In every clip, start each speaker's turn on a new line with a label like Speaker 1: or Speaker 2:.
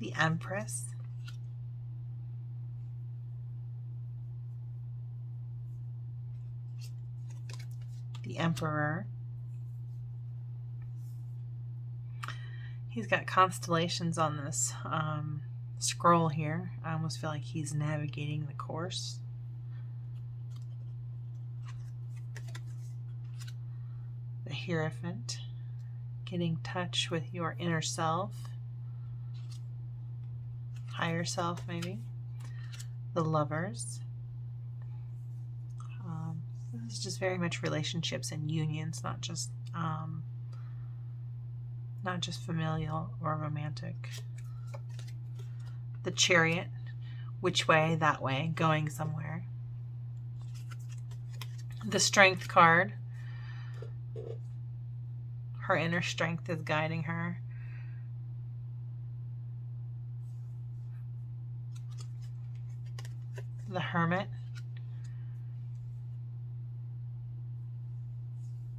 Speaker 1: the Empress, the Emperor. He's got constellations on this scroll here. I almost feel like he's navigating the course. The Hierophant, getting in touch with your inner self, higher self maybe. The Lovers. This is just very much relationships and unions, not just familial or romantic. The Chariot, which way? That way, going somewhere. The Strength card. Her inner strength is guiding her. The Hermit.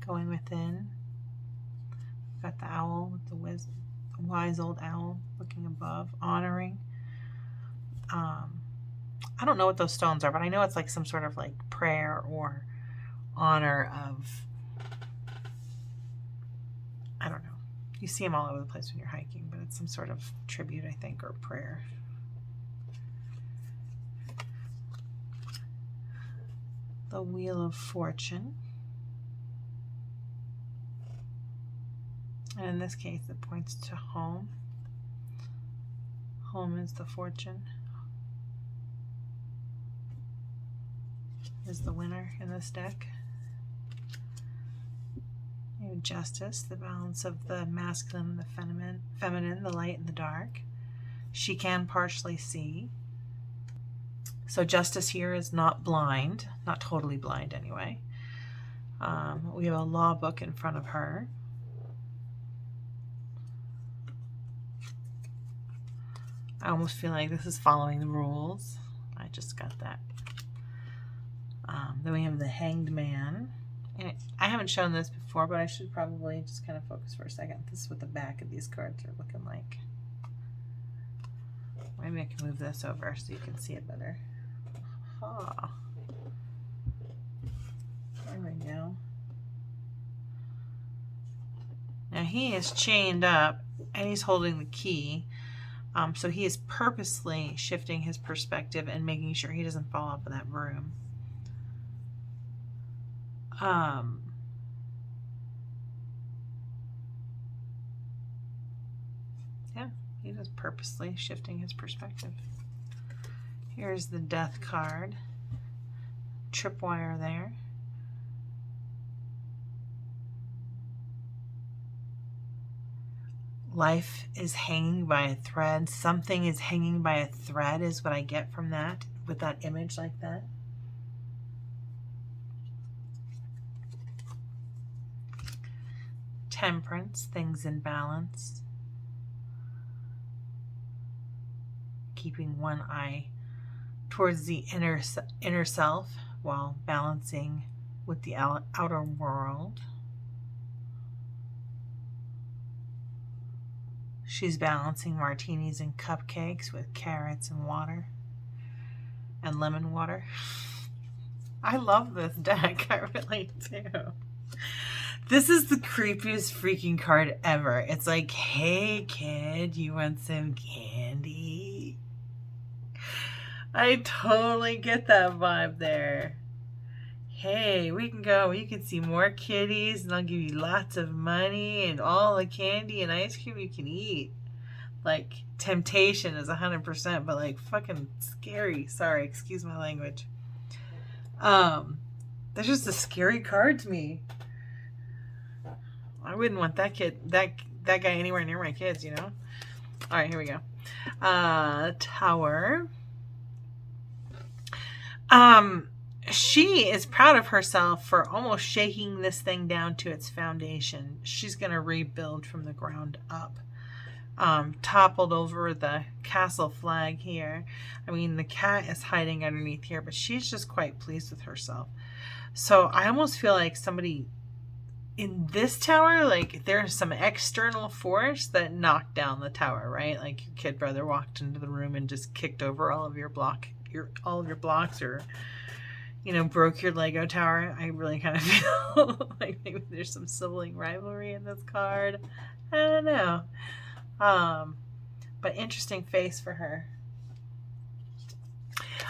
Speaker 1: Going within. Got the owl with the wise old owl looking above, honoring. I don't know what those stones are, but I know it's like some sort of like prayer or honor of, I don't know. You see them all over the place when you're hiking, but it's some sort of tribute, I think, or prayer. The Wheel of Fortune. And in this case, it points to home. Home is the fortune. Is the winner in this deck. You have Justice, the balance of the masculine and the feminine, the light and the dark. She can partially see. So Justice here is not blind, not totally blind anyway. We have a law book in front of her. I almost feel like this is following the rules. I just got that. Then we have the Hanged Man. And I haven't shown this before, but I should probably just kind of focus for a second. This is what the back of these cards are looking like. Maybe I can move this over so you can see it better. Aha. There we go. Now he is chained up and he's holding the key. So he is purposely shifting his perspective and making sure he doesn't fall off of that broom. Yeah, he is purposely shifting his perspective. Here's the Death card. Tripwire there. Life is hanging by a thread. Something is hanging by a thread is what I get from that, with that image like that. Temperance, things in balance. Keeping one eye towards the inner self while balancing with the outer world. She's balancing martinis and cupcakes with carrots and water and lemon water. I love this deck. I really do. This is the creepiest freaking card ever. It's like, hey kid, you want some candy? I totally get that vibe there. Hey, we can go, you can see more kitties and I'll give you lots of money and all the candy and ice cream you can eat. Like, temptation is 100%, but like fucking scary. Sorry, excuse my language. That's just a scary card to me. I wouldn't want that guy anywhere near my kids, you know? All right, here we go. Tower. She is proud of herself for almost shaking this thing down to its foundation. She's going to rebuild from the ground up. Toppled over the castle flag here. I mean, the cat is hiding underneath here, but she's just quite pleased with herself. So I almost feel like somebody in this tower, like there's some external force that knocked down the tower, right? Like your kid brother walked into the room and just kicked over all of your blocks, or broke your Lego tower. I really kind of feel like maybe there's some sibling rivalry in this card. I don't know. But interesting face for her.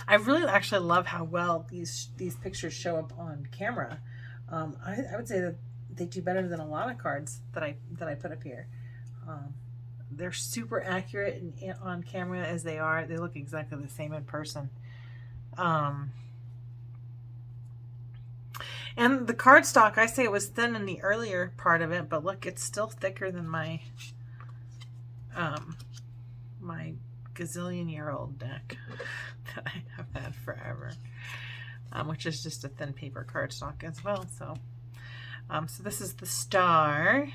Speaker 1: I really actually love how well these pictures show up on camera. I would say that they do better than a lot of cards that I put up here. They're super accurate on camera as they are. They look exactly the same in person. And the cardstock, I say it was thin in the earlier part of it, but look, it's still thicker than my my gazillion-year-old deck that I have had forever, which is just a thin paper cardstock as well. So, so this is the star.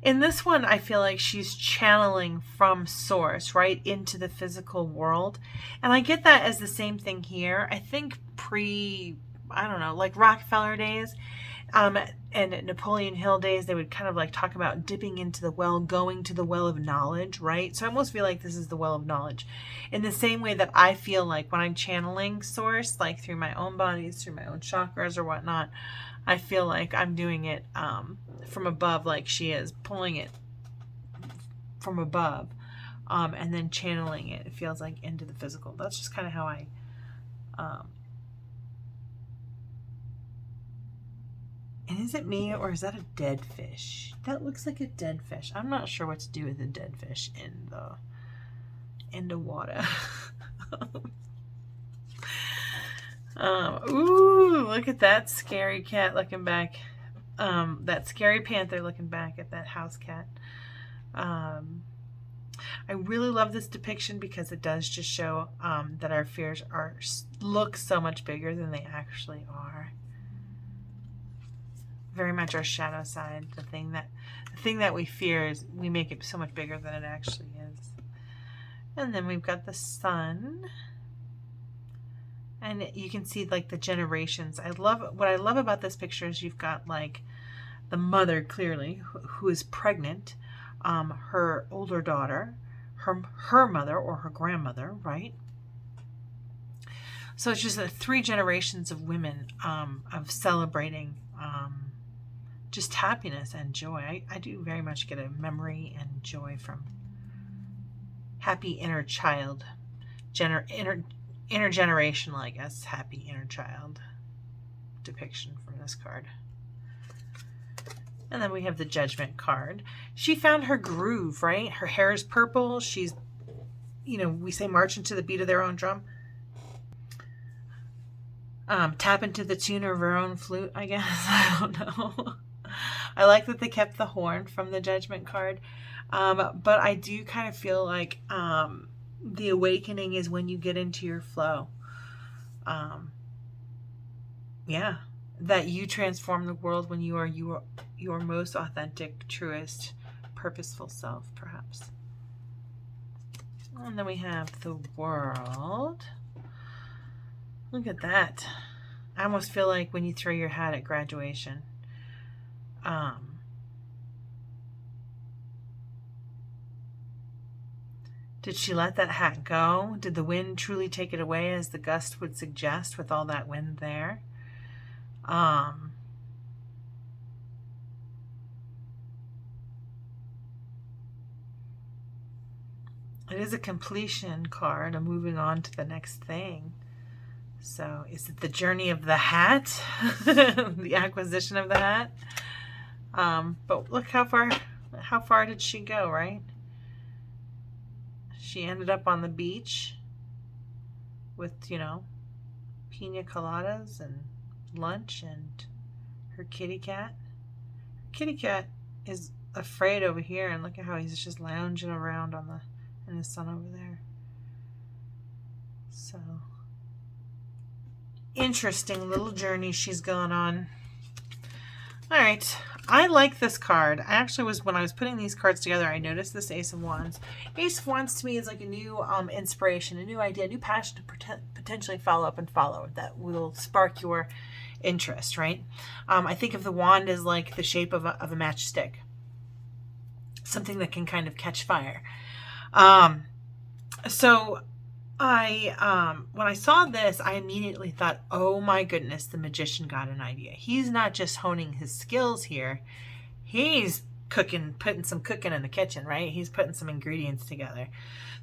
Speaker 1: In this one, I feel like she's channeling from source right into the physical world. And I get that as the same thing here. I think I don't know, like Rockefeller days and Napoleon Hill days, they would kind of like talk about dipping into the well, going to the well of knowledge, right? So I almost feel like this is the well of knowledge. In the same way that I feel like when I'm channeling source, like through my own bodies, through my own chakras or whatnot, I feel like I'm doing it from above, like she is, pulling it from above and then channeling it. It feels like into the physical. That's just kind of how I... And is it me, or is that a dead fish? That looks like a dead fish. I'm not sure what to do with a dead fish in the water. Ooh, look at that scary cat looking back. That scary panther looking back at that house cat. I really love this depiction because it does just show that our fears look so much bigger than they actually are. Very much our shadow side. The thing that we fear is we make it so much bigger than it actually is. And then we've got the sun. And you can see like the generations. What I love about this picture is you've got like the mother clearly who is pregnant, her older daughter, her mother or her grandmother, right? So it's just 3 generations of women of celebrating just happiness and joy. I do very much get a memory and joy from happy inner child, intergenerational, I guess, happy inner child depiction from this card. And then we have the Judgment card. She found her groove, right? Her hair is purple. She's, we say march into the beat of their own drum. Tap into the tune of her own flute, I guess. I don't know. I like that they kept the horn from the Judgment card. But I do kind of feel like the awakening is when you get into your flow. Yeah. That you transform the world when you are your most authentic, truest, purposeful self, perhaps. And then we have the World. Look at that. I almost feel like when you throw your hat at graduation. Did she let that hat go? Did the wind truly take it away, as the gust would suggest, with all that wind there? It is a completion card, a moving on to the next thing. So is it the journey of the hat? The acquisition of the hat? But look how far did she go, right? She ended up on the beach with, pina coladas and lunch and her kitty cat. Her kitty cat is afraid over here, and look at how he's just lounging around in the sun over there. So, interesting little journey she's gone on. All right, I like this card. I actually was, when I was putting these cards together, I noticed this Ace of Wands. Ace of Wands to me is like a new inspiration, a new idea, a new passion to potentially follow up and follow that will spark your interest, right? I think of the wand as like the shape of a matchstick, something that can kind of catch fire. So when I saw this, I immediately thought, oh my goodness, the magician got an idea. He's not just honing his skills here. He's putting some cooking in the kitchen, right? He's putting some ingredients together.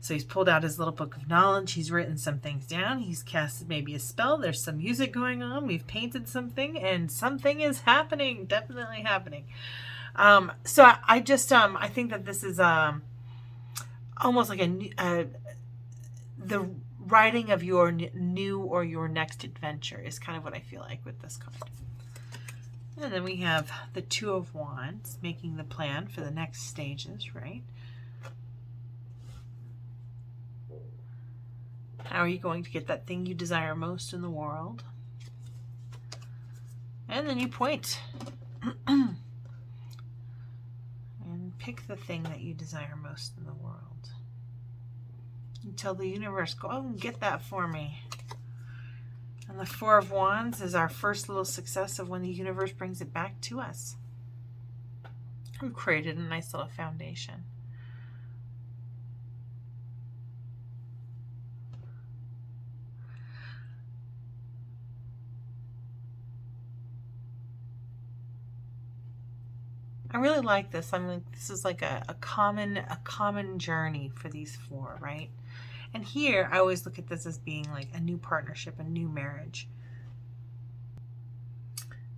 Speaker 1: So he's pulled out his little book of knowledge. He's written some things down. He's casted maybe a spell. There's some music going on. We've painted something, and something is happening, definitely happening. So I just, I think that this is almost like the writing of your new or your next adventure is kind of what I feel like with this card. And then we have the Two of Wands, making the plan for the next stages, right? How are you going to get that thing you desire most in the world? And then you point and pick the thing that you desire most in the world. You tell the universe, go out and get that for me. And the Four of Wands is our first little success of when the universe brings it back to us. We've created a nice little foundation. I really like this. I mean, this is like a common journey for these four, right? And here, I always look at this as being like a new partnership, a new marriage.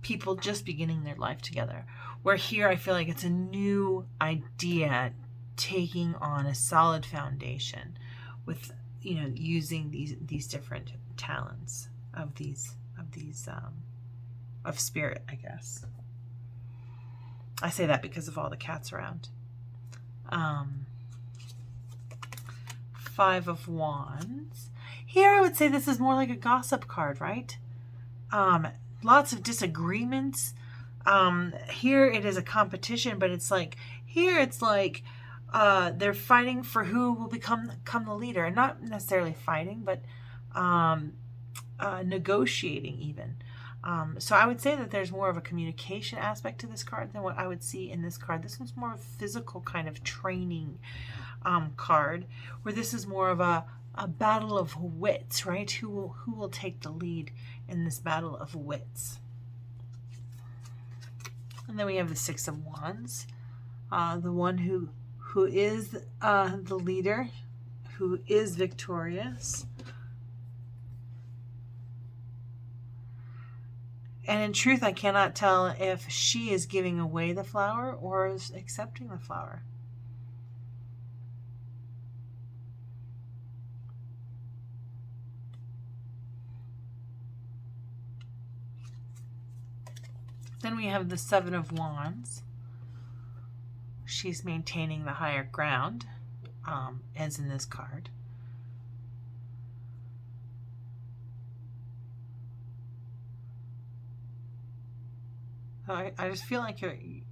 Speaker 1: People just beginning their life together. Where here, I feel like it's a new idea taking on a solid foundation with, you know, using these different talents of of spirit, I guess. I say that because of all the cats around. Five of Wands. Here I would say this is more like a gossip card, right? Lots of disagreements. Here it is a competition, but it's like, here it's like they're fighting for who will become the leader. And not necessarily fighting, but negotiating even. So I would say that there's more of a communication aspect to this card than what I would see in this card. This one's more of a physical kind of training card, where this is more of a battle of wits, right? Who will take the lead in this battle of wits? And then we have the Six of Wands, the one who is the leader, who is victorious. And in truth, I cannot tell if she is giving away the flower or is accepting the flower. Then we have the Seven of Wands. She's maintaining the higher ground, as in this card. I just feel like you're in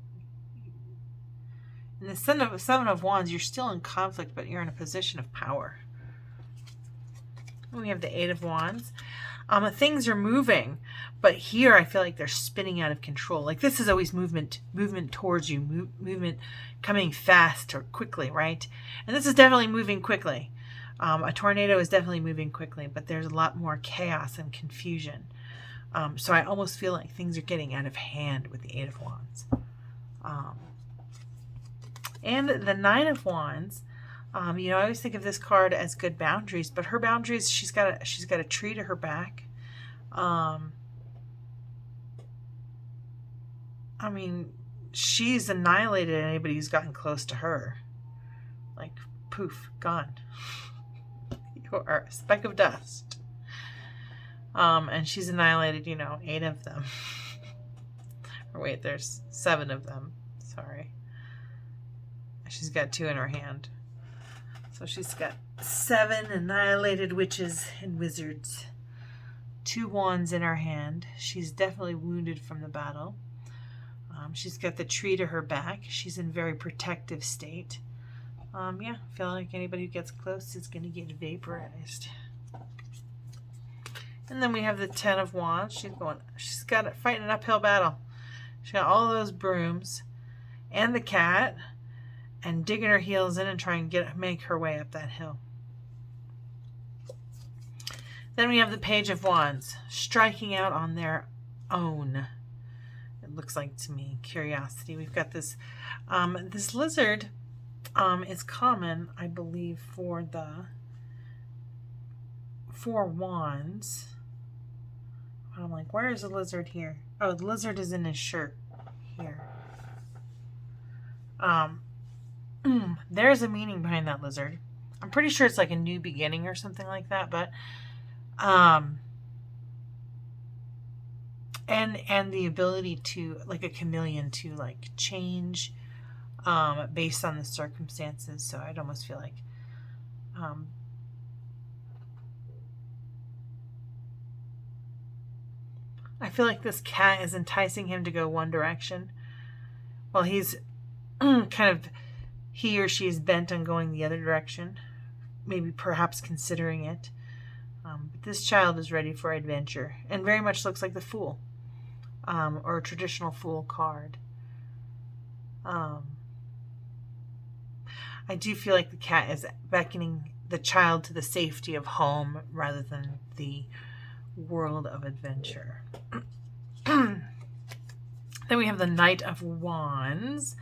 Speaker 1: the Seven of Wands, you're still in conflict, but you're in a position of power. We have the Eight of Wands. Things are moving, but here I feel like they're spinning out of control. Like this is always movement towards you, movement coming fast or quickly, right? And this is definitely moving quickly. A tornado is definitely moving quickly, but there's a lot more chaos and confusion. So I almost feel like things are getting out of hand with the Eight of Wands. And the Nine of Wands, you know, I always think of this card as good boundaries, but her boundaries, she's got a tree to her back. I mean, she's annihilated anybody who's gotten close to her. Like, poof, gone. You're a speck of dust. And she's annihilated, you know, 8 of them. Or wait, there's 7 of them. Sorry. She's got 2 in her hand. So she's got 7 annihilated witches and wizards. 2 wands in her hand. She's definitely wounded from the battle. She's got the tree to her back. She's in very protective state. Yeah, I feel like anybody who gets close is going to get vaporized. And then we have the Ten of Wands. She's got it fighting an uphill battle. She's got all those brooms and the cat and digging her heels in and trying to make her way up that hill. Then we have the Page of Wands, striking out on their own. It looks like to me, curiosity. We've got this, this lizard is common, I believe, for the Four Wands. I'm like, where is the lizard here? Oh, the lizard is in his shirt here. There's a meaning behind that lizard. I'm pretty sure it's like a new beginning or something like that, but and the ability to, like a chameleon, to like change based on the circumstances. So I'd almost feel like I feel like this cat is enticing him to go one direction while he's he or she is bent on going the other direction, maybe perhaps considering it. But this child is ready for adventure and very much looks like the Fool, or a traditional Fool card. I do feel like the cat is beckoning the child to the safety of home rather than the world of adventure. Then we have the Knight of Wands,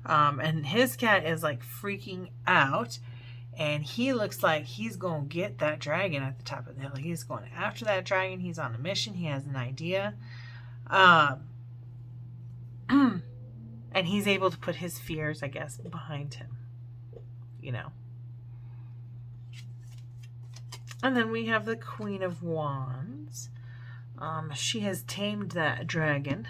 Speaker 1: and his cat is like freaking out, and he looks like he's gonna get that dragon at the top of the hill. He's going after that dragon. He's on a mission. He has an idea, and he's able to put his fears, I guess, behind him, you know. And then we have the Queen of Wands. She has tamed that dragon.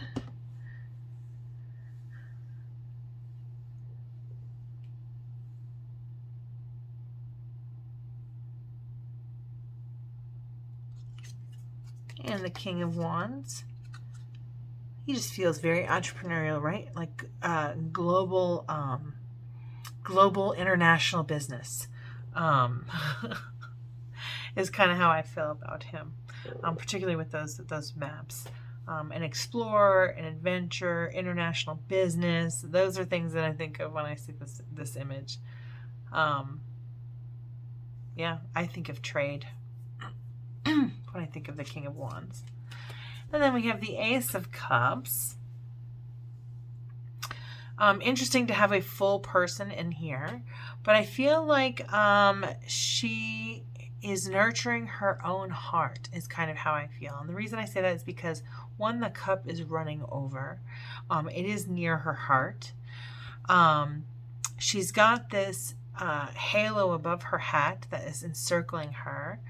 Speaker 1: And the King of Wands. He just feels very entrepreneurial, right? Like global international business. Is kind of how I feel about him, particularly with those maps. An explorer, an adventure, international business. Those are things that I think of when I see this image. Yeah, I think of trade when I think of the King of Wands. And then we have the Ace of Cups. Interesting to have a full person in here, but I feel like she is nurturing her own heart is kind of how I feel. And the reason I say that is because, one, the cup is running over. It is near her heart. She's got this halo above her hat that is encircling her.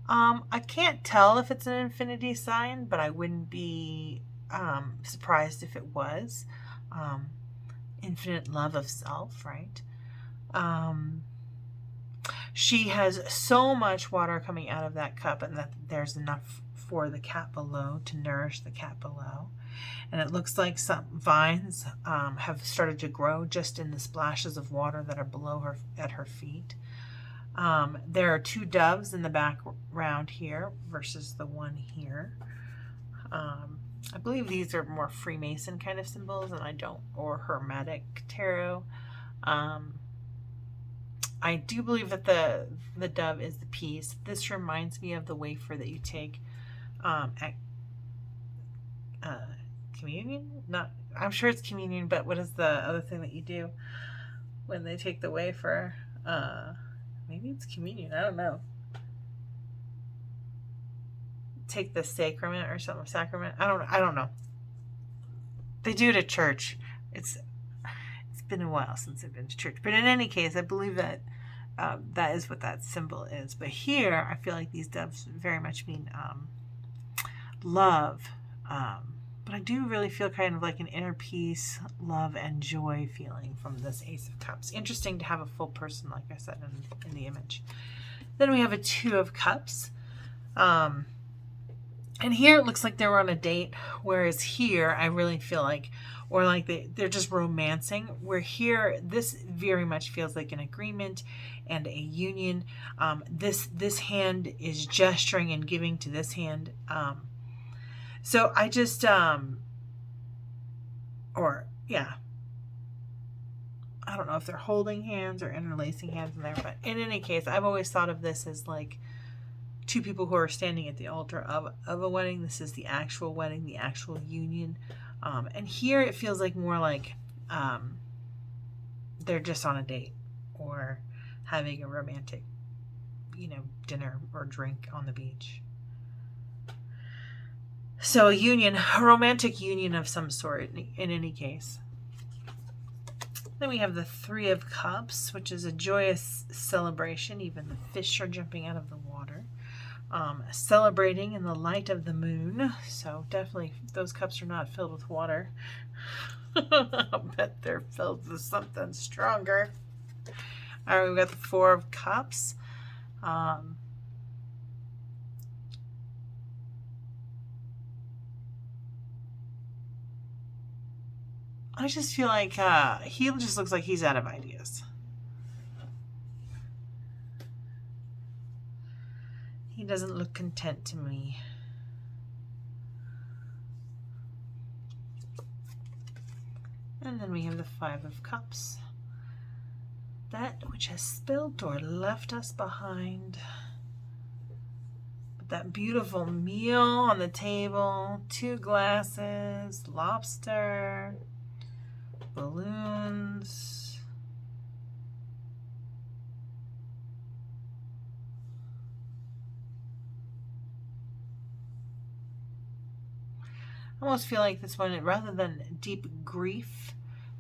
Speaker 1: I can't tell if it's an infinity sign, but I wouldn't be surprised if it was. Infinite love of self, right? She has so much water coming out of that cup, and that there's enough for the cat below to nourish the cat below. And it looks like some vines have started to grow just in the splashes of water that are below her at her feet. There are two doves in the background here versus the one here. I believe these are more Freemason kind of symbols, and or Hermetic tarot. I do believe that the dove is the peace. This reminds me of the wafer that you take at communion. I'm sure it's communion, but what is the other thing that you do when they take the wafer? Maybe it's communion. I don't know. Take the sacrament or something. Sacrament. I don't know. They do it at church. It's been a while since I've been to church, but in any case, I believe that that is what that symbol is. But here, I feel like these doves very much mean love. But I do really feel kind of like an inner peace, love, and joy feeling from this Ace of Cups. Interesting to have a full person, like I said, in the image. Then we have a Two of Cups. And here it looks like they were on a date, whereas here I really feel like or like they're just romancing. Where here, this very much feels like an agreement and a union. This hand is gesturing and giving to this hand. So I just, or yeah, I don't know if they're holding hands or interlacing hands in there, but in any case, I've always thought of this as like two people who are standing at the altar of a wedding. This is the actual wedding, the actual union. And here it feels like more like they're just on a date or having a romantic, dinner or drink on the beach. So a union, a romantic union of some sort in any case. Then we have the Three of Cups, which is a joyous celebration. Even the fish are jumping out of the water. Celebrating in the light of the moon. So definitely those cups are not filled with water. I'll bet they're filled with something stronger. All right, we've got the Four of Cups. I just feel like he just looks like he's out of ideas. He doesn't look content to me. And then we have the Five of Cups. That which has spilt or left us behind. But that beautiful meal on the table, 2 glasses, lobster, balloons. I almost feel like this one, rather than deep grief,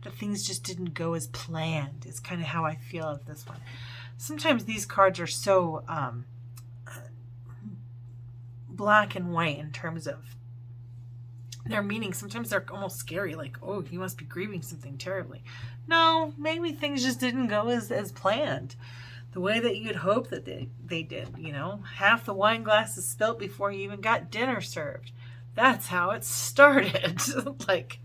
Speaker 1: that things just didn't go as planned. It's kind of how I feel of this one. Sometimes these cards are so black and white in terms of their meaning. Sometimes they're almost scary, like, oh, you must be grieving something terribly. No, maybe things just didn't go as planned, the way that you'd hope that they did. Half the wine glass is spilt before you even got dinner served. That's how it started. Like,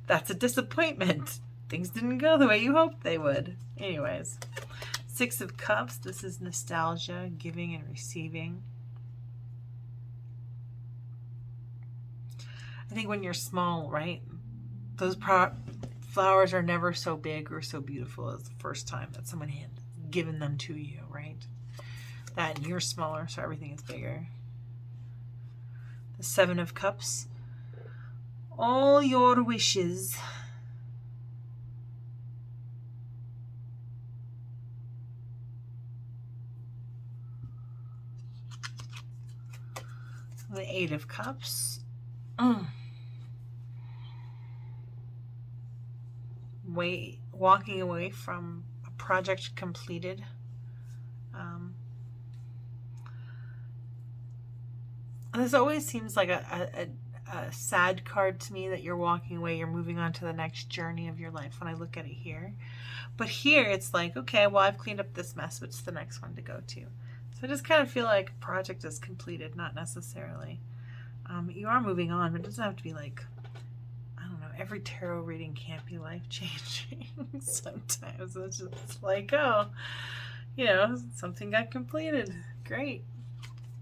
Speaker 1: that's a disappointment. Things didn't go the way you hoped they would. Anyways, Six of Cups. This is nostalgia, giving and receiving. I think when you're small, right, those flowers are never so big or so beautiful as the first time that someone had given them to you, right? That, and you're smaller, so everything is bigger. The Seven of Cups. All your wishes. The Eight of Cups. Walking away from a project completed. This always seems like a sad card to me, that you're walking away, you're moving on to the next journey of your life when I look at it here. But here it's like, okay, well, I've cleaned up this mess, what's the next one to go to? So I just kind of feel like a project is completed, not necessarily. You are moving on, but it doesn't have to be like, I don't know, every tarot reading can't be life-changing. Sometimes it's just like, oh, something got completed. Great.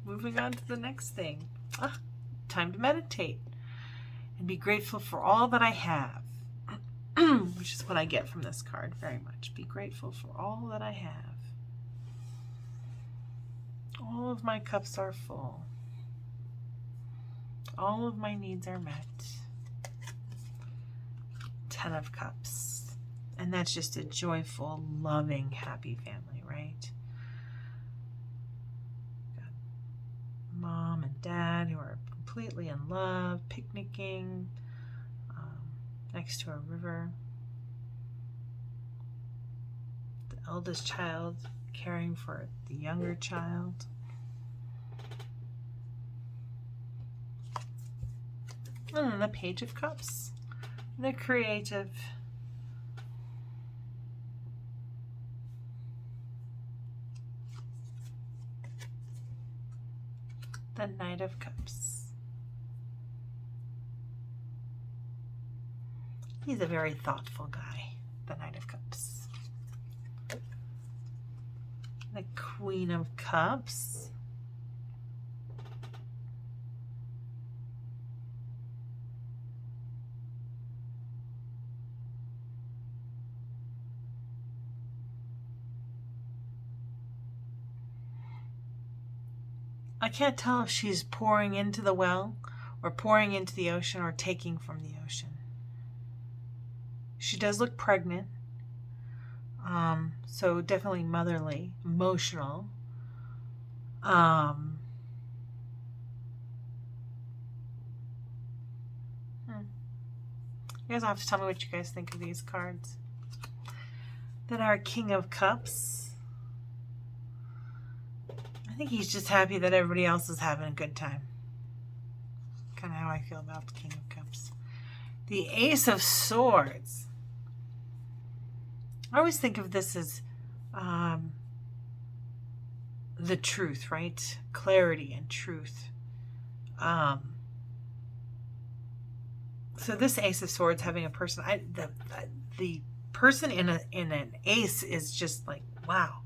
Speaker 1: Moving on to the next thing. Time to meditate and be grateful for all that I have, which is what I get from this card very much. Be grateful for all that I have. All of my cups are full. All of my needs are met. 10 of Cups. And that's just a joyful, loving, happy family, right? Got mom and dad who are completely in love, picnicking next to a river. The eldest child caring for the younger child. And then the Page of Cups, the creative. The Knight of Cups. He's a very thoughtful guy. The Knight of Cups. The Queen of Cups. I can't tell if she's pouring into the well or pouring into the ocean or taking from the ocean. She does look pregnant. So definitely motherly, emotional. You guys will have to tell me what you guys think of these cards. Then our King of Cups. I think he's just happy that everybody else is having a good time. Kind of how I feel about the King of Cups. The Ace of Swords. I always think of this as the truth, right? Clarity and truth. So this Ace of Swords having a person, the person in an ace is just like, wow.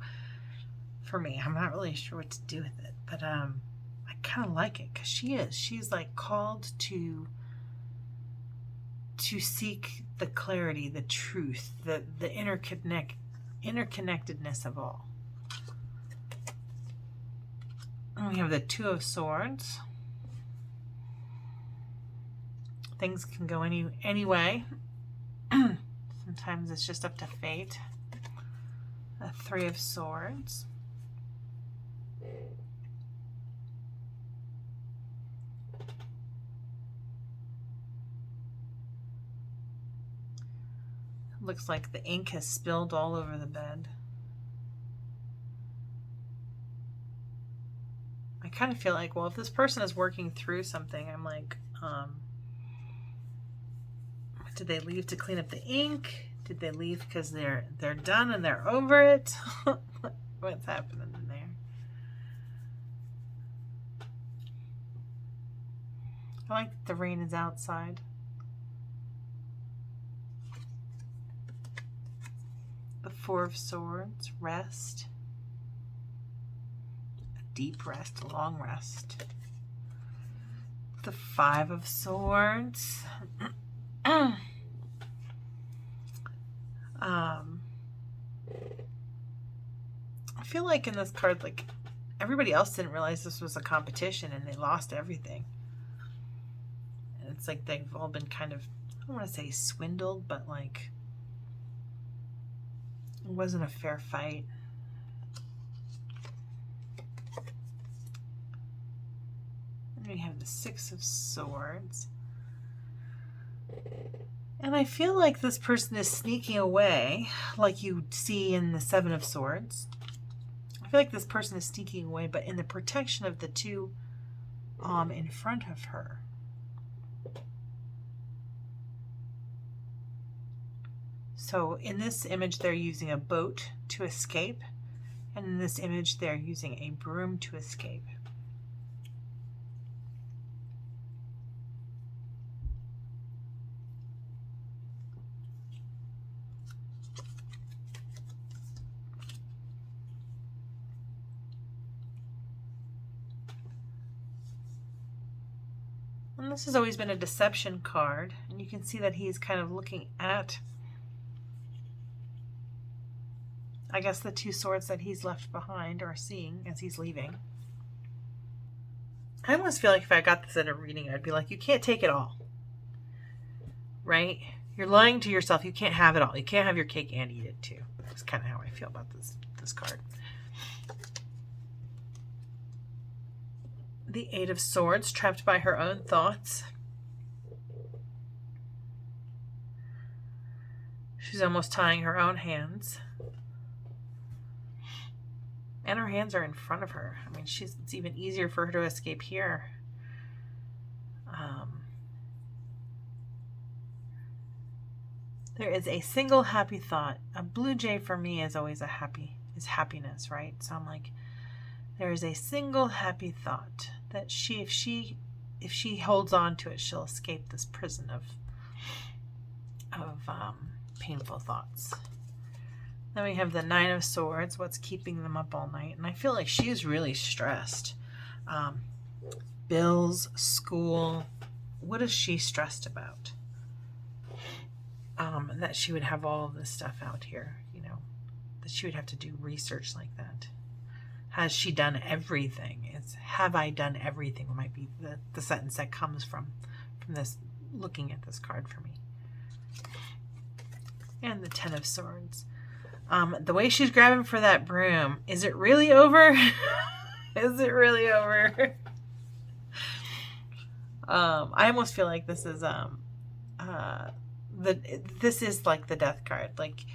Speaker 1: For me, I'm not really sure what to do with it, but I kind of like it because she's like called to seek the clarity, the truth, the interconnectedness of all. And we have the Two of Swords. Things can go any way. Sometimes it's just up to fate. The Three of Swords. Looks like the ink has spilled all over the bed. I kind of feel like, well, if this person is working through something, I'm like, did they leave to clean up the ink? Did they leave because they're done and they're over it? What's happening in there? I like that the rain is outside. The Four of Swords, rest. A deep rest, a long rest. The Five of Swords. I feel like in this card, like everybody else didn't realize this was a competition and they lost everything. And it's like they've all been kind of, I don't want to say swindled, but like it wasn't a fair fight. And we have the Six of Swords. And I feel like this person is sneaking away, like you see in the Seven of Swords. I feel like this person is sneaking away, but in the protection of the two in front of her. So in this image, they're using a boat to escape. And in this image, they're using a broom to escape. And this has always been a deception card. And you can see that he's kind of looking at, I guess, the two swords that he's left behind or seeing as he's leaving. I almost feel like if I got this at a reading, I'd be like, you can't take it all. Right? You're lying to yourself. You can't have it all. You can't have your cake and eat it too. That's kind of how I feel about this card. The Eight of Swords, trapped by her own thoughts. She's almost tying her own hands. And her hands are in front of her. I mean, it's even easier for her to escape here. There is a single happy thought. A blue jay for me is always is happiness, right? So I'm like, there is a single happy thought that if she holds on to it, she'll escape this prison of painful thoughts. Then we have the Nine of Swords, what's keeping them up all night. And I feel like she's really stressed. Bills, school, what is she stressed about? That she would have all of this stuff out here, you know, that she would have to do research like that. Has she done everything? Have I done everything? Might be the sentence that comes from this, looking at this card for me. And the Ten of Swords. The way she's grabbing for that broom, is it really over? Is it really over? I almost feel like this is this is like the Death card. Like,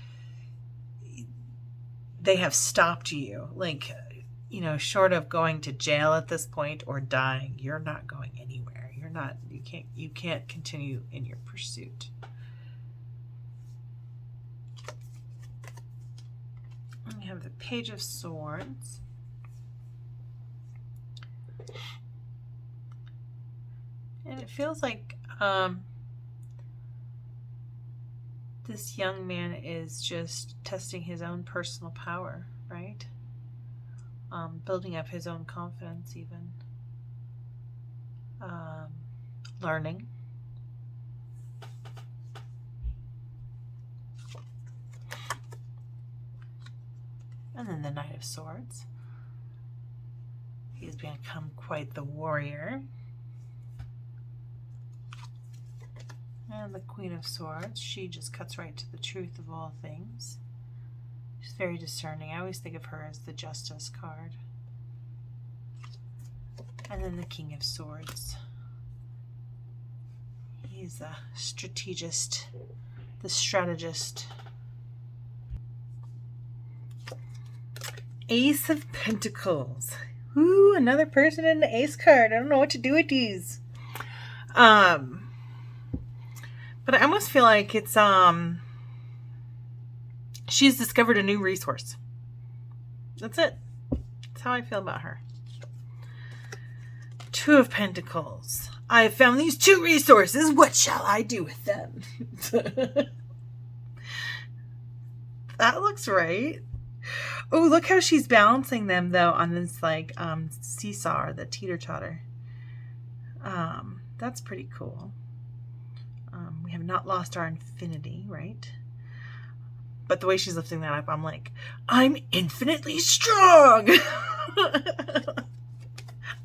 Speaker 1: they have stopped you. Like, you know, short of going to jail at this point or dying, you're not going anywhere. You can't continue in your pursuit. We have the Page of Swords. And it feels like this young man is just testing his own personal power, right? Building up his own confidence even. Learning. And then the Knight of Swords. He's become quite the warrior. And the Queen of Swords, she just cuts right to the truth of all things. She's very discerning. I always think of her as the Justice card. And then the King of Swords. He's a strategist, the strategist. Ace of Pentacles. Ooh, another person in the Ace card. I don't know what to do with these. But I almost feel like it's she's discovered a new resource. That's it. That's how I feel about her. Two of Pentacles. I have found these two resources. What shall I do with them? That looks right. Oh, look how she's balancing them though on this like seesaw, or the teeter-totter. That's pretty cool. We have not lost our infinity, right? But the way she's lifting that up, I'm like, I'm infinitely strong.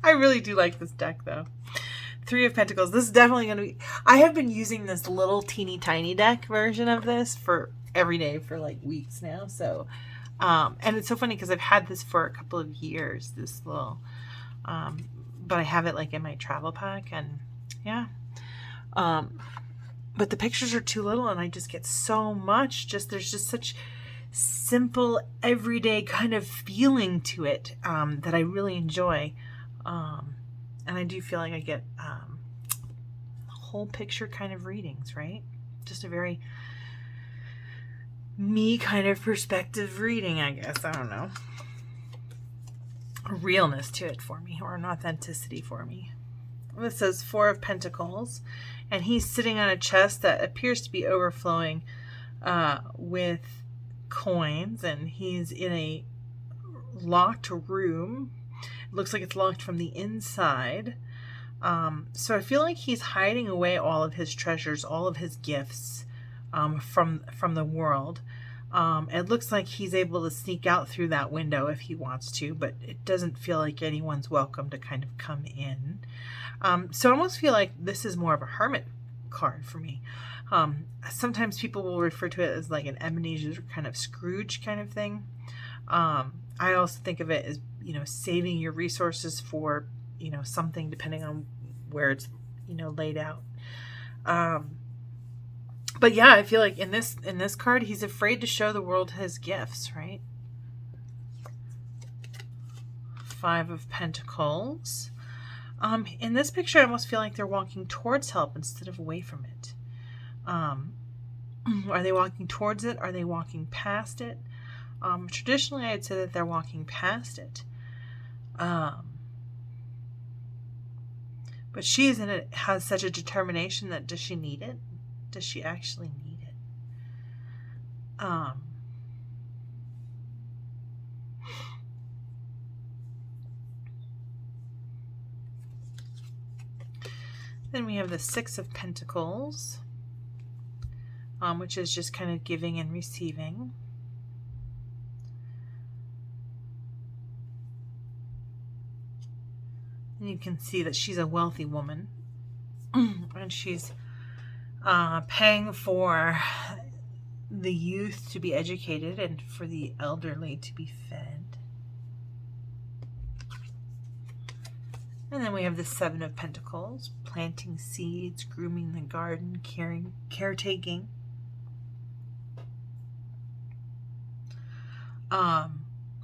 Speaker 1: I really do like this deck though. Three of Pentacles. This is definitely going to be, I have been using this little teeny tiny deck version of this for every day for like weeks now. So, and it's so funny because I've had this for a couple of years, this little, but I have it like in my travel pack, and yeah. But the pictures are too little and I just get so much, there's just such simple everyday kind of feeling to it, that I really enjoy. And I do feel like I get whole picture kind of readings, right? Just a very me kind of perspective reading, I guess. I don't know. A realness to it for me, or an authenticity for me. This says Four of Pentacles, and he's sitting on a chest that appears to be overflowing with coins, and he's in a locked room. It looks like it's locked from the inside. So I feel like he's hiding away all of his treasures, all of his gifts from the world. It looks like he's able to sneak out through that window if he wants to, but it doesn't feel like anyone's welcome to kind of come in. So I almost feel like this is more of a hermit card for me. Sometimes people will refer to it as like an Ebenezer kind of Scrooge kind of thing. I also think of it as, saving your resources for, something, depending on where it's, laid out. But yeah, I feel like in this card, he's afraid to show the world his gifts, right? Five of Pentacles. In this picture, I almost feel like they're walking towards help instead of away from it. Are they walking towards it? Are they walking past it? Traditionally, I'd say that they're walking past it. But she has such a determination that, does she need it? Does she actually need it? Then we have the Six of Pentacles, which is just kind of giving and receiving. And you can see that she's a wealthy woman, and she's paying for the youth to be educated and for the elderly to be fed. And then we have the Seven of Pentacles, planting seeds, grooming the garden, caretaking.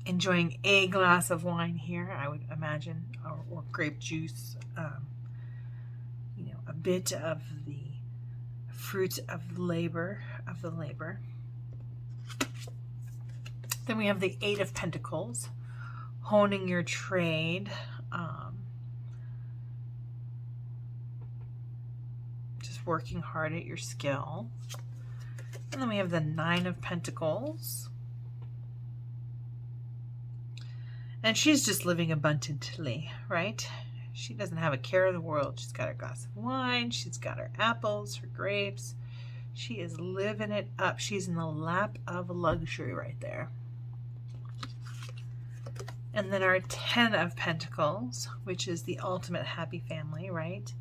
Speaker 1: Enjoying a glass of wine here, I would imagine, or grape juice. You know, a bit of the fruit of labor, Then we have the Eight of Pentacles, honing your trade. Just working hard at your skill. And then we have the Nine of Pentacles. And she's just living abundantly, right? She doesn't have a care in the world. She's got her glass of wine. She's got her apples, her grapes. She is living it up. She's in the lap of luxury right there. And then our Ten of Pentacles, which is the ultimate happy family, right?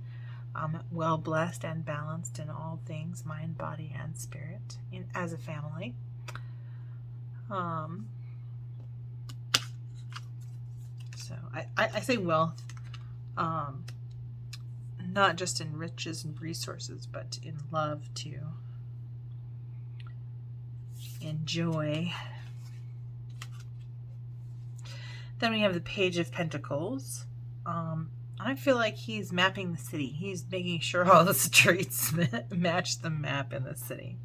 Speaker 1: Well blessed and balanced in all things, mind, body, and spirit, as a family. So I say wealth, not just in riches and resources, but in love too. In joy. Then we have the Page of Pentacles. I feel like he's mapping the city. He's making sure all the streets match the map in the city.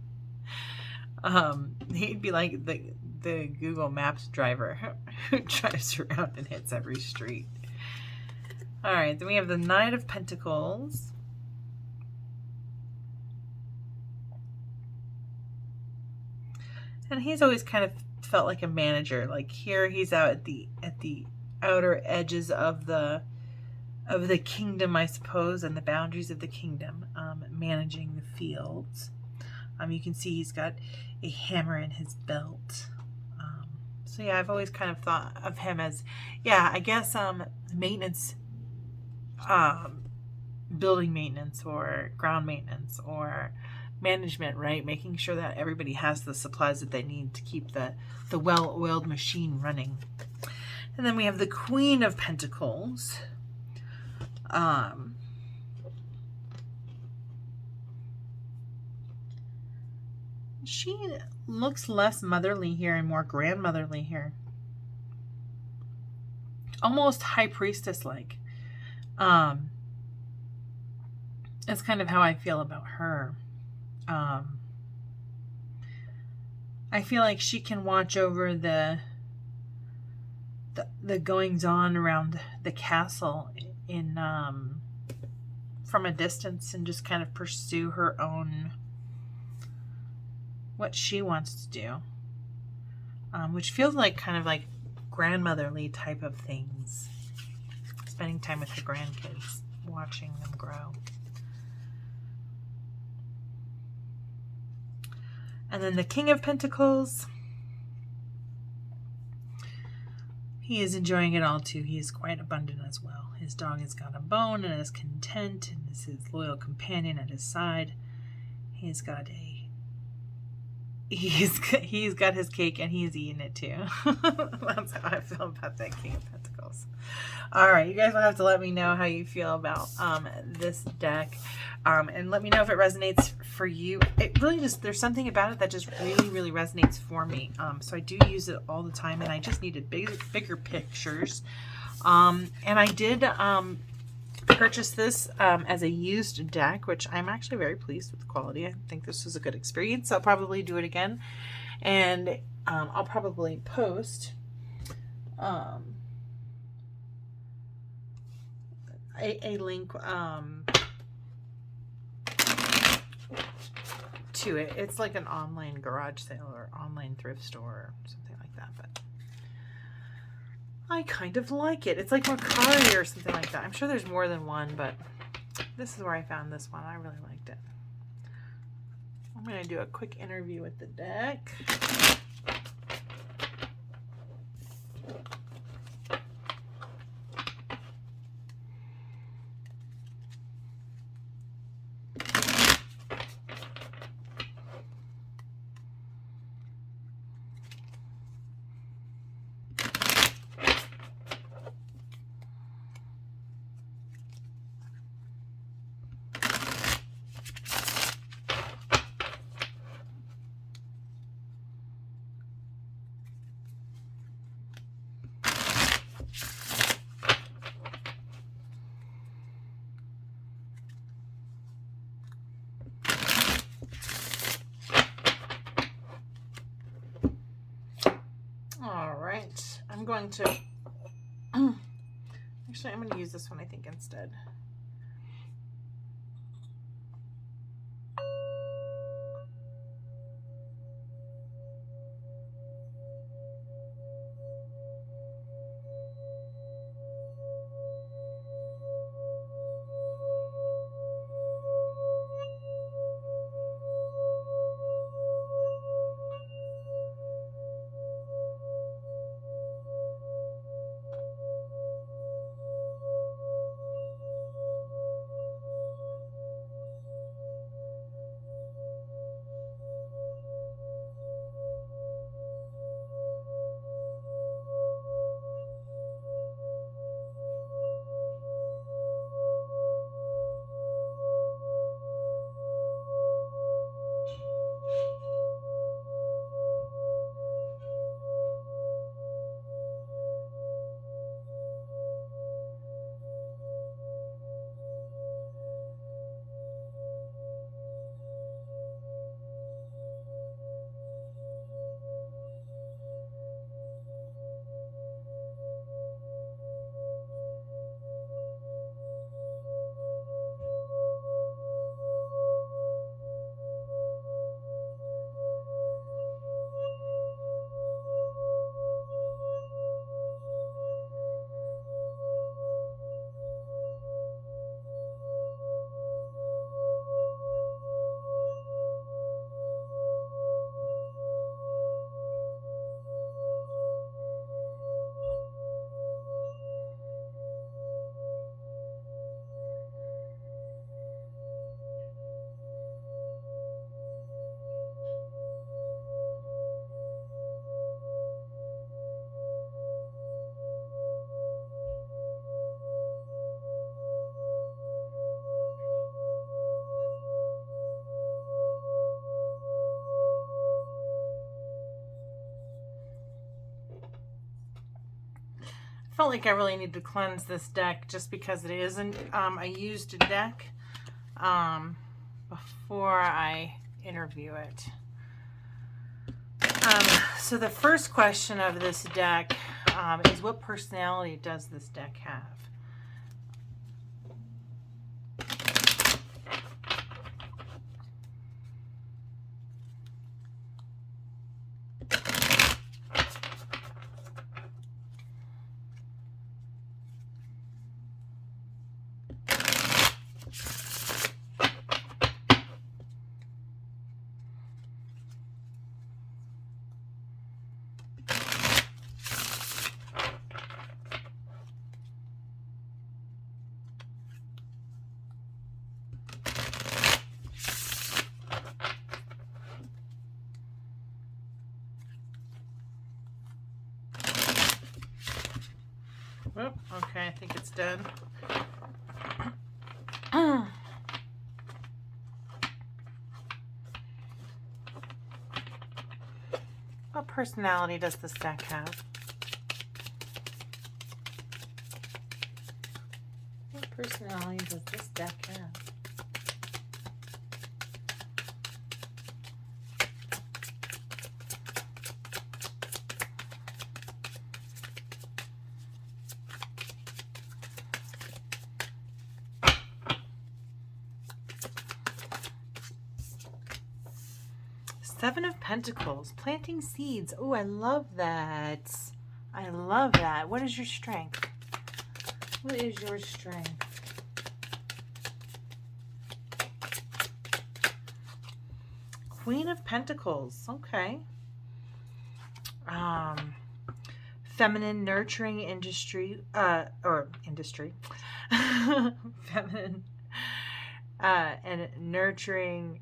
Speaker 1: He'd be like the Google Maps driver who drives around and hits every street. All right, then we have the Knight of Pentacles. And he's always kind of felt like a manager. Like here he's out at the outer edges of the kingdom, I suppose, and the boundaries of the kingdom, managing the fields. You can see he's got a hammer in his belt. So yeah, I've always kind of thought of him as, yeah, I guess maintenance, building maintenance or ground maintenance or management, right? Making sure that everybody has the supplies that they need to keep the well-oiled machine running. And then we have the Queen of Pentacles. She looks less motherly here and more grandmotherly here. Almost high priestess-like. That's kind of how I feel about her. I feel like she can watch over the goings-on around the castle in from a distance and just kind of pursue her own, what she wants to do, which feels like kind of like grandmotherly type of things, spending time with the grandkids, watching them grow. And then the King of Pentacles, he is enjoying it all too. He is quite abundant as well. His dog has got a bone and is content and is his loyal companion at his side. He's got his cake and he's eating it too. That's how I feel about that King of Pentacles. All right, you guys will have to let me know how you feel about this deck, and let me know if it resonates for you. It really just, there's something about it that just really resonates for me. So I do use it all the time, and I just needed bigger pictures. And I did purchase this as a used deck, which I'm actually very pleased with the quality. I think this was a good experience. I'll probably do it again, and I'll probably post a link to it. It's like an online garage sale or online thrift store or something like that, but I kind of like it. It's like Mercari or something like that. I'm sure there's more than one, but this is where I found this one. I really liked it. I'm going to do a quick interview with the deck. All right, I'm going to, actually, I'm going to use this one, I think, instead. Felt like I really need to cleanse this deck just because it isn't a used deck before I interview it. So the first question of this deck is, what personality does this deck have? Oh, okay, I think it's done. What personality does this deck have? What personality does this deck have? Seven of Pentacles, planting seeds. Oh, I love that. I love that. What is your strength? What is your strength? Queen of Pentacles. Okay. Feminine, nurturing industry, feminine, and nurturing,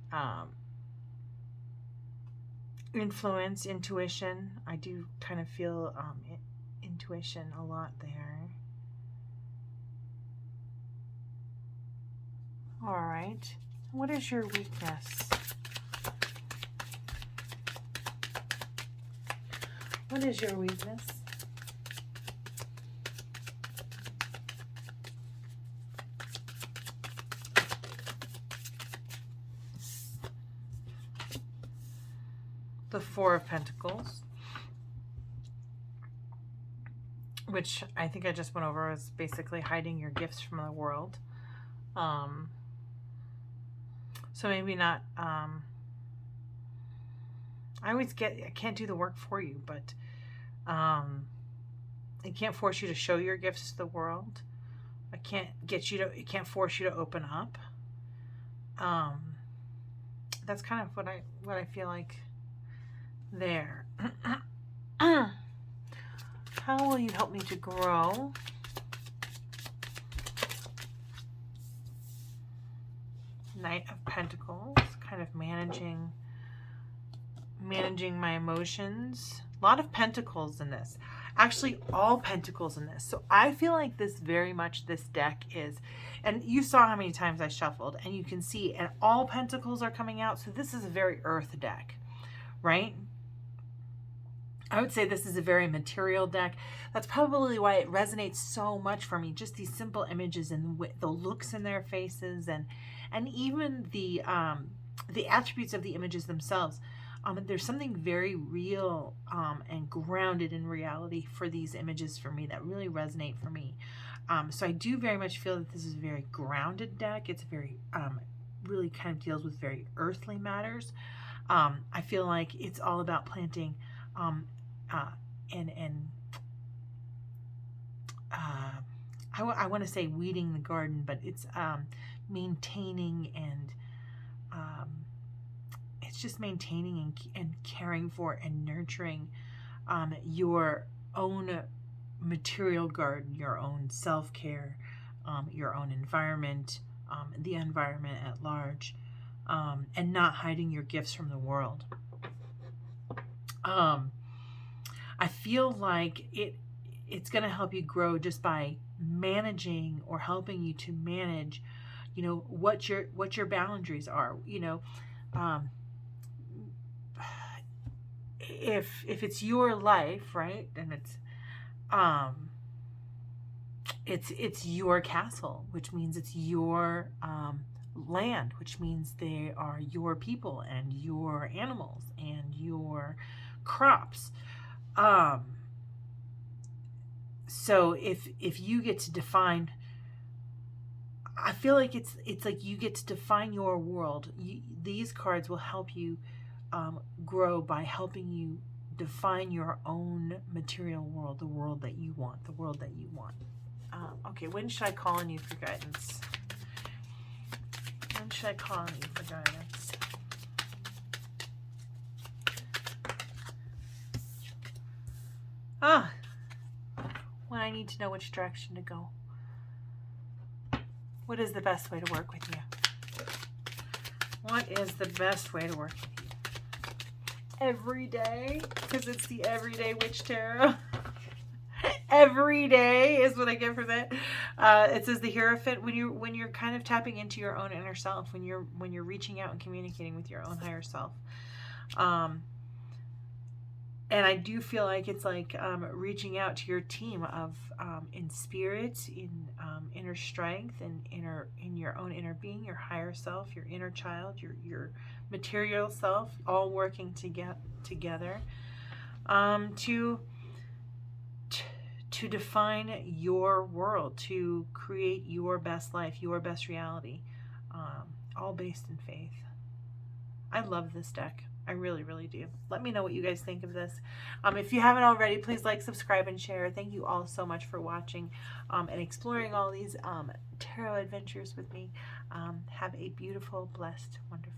Speaker 1: influence, intuition. I do kind of feel intuition a lot there. All right. What is your weakness? What is your weakness? The Four of Pentacles, which I think I just went over, is basically hiding your gifts from the world. So maybe not, I can't do the work for you, but I can't force you to show your gifts to the world. I can't force you to open up. That's kind of what I feel like there. How will you help me to grow? Knight of Pentacles, kind of managing my emotions. A lot of pentacles in this. Actually, all pentacles in this. So I feel like this deck is, and you saw how many times I shuffled, and you can see, and all pentacles are coming out. So this is a very earth deck, right? I would say this is a very material deck. That's probably why it resonates so much for me. Just these simple images and the looks in their faces, and even the attributes of the images themselves. There's something very real and grounded in reality for these images for me that really resonate for me. So I do very much feel that this is a very grounded deck. It's very really kind of deals with very earthly matters. I feel like it's all about planting I want to say weeding the garden, but it's maintaining and it's just maintaining and caring for and nurturing your own material garden, your own self-care, your own environment, the environment at large, and not hiding your gifts from the world. I feel like it's going to help you grow just by managing, or helping you to manage, what your boundaries are. If it's your life, right, and it's your castle, which means it's your land, which means they are your people and your animals and your crops. So if you get to define, I feel like it's like you get to define your world. These cards will help you grow by helping you define your own material world, the world that you want, Okay, when should I call on you for guidance? When should I call on you for guidance? When I need to know which direction to go. What is the best way to work with you? What is the best way to work with you? Every day, because it's the Everyday Witch Tarot. Every day is what I get for that. It says the Hierophant, when you're kind of tapping into your own inner self, when you're reaching out and communicating with your own higher self. And I do feel like it's like reaching out to your team of in spirit, in inner strength, and in your own inner being, your higher self, your inner child, your material self, all working together to define your world, to create your best life, your best reality, all based in faith. I love this deck. I really, really do. Let me know what you guys think of this. If you haven't already, please like, subscribe, and share. Thank you all so much for watching and exploring all these tarot adventures with me. Have a beautiful, blessed, wonderful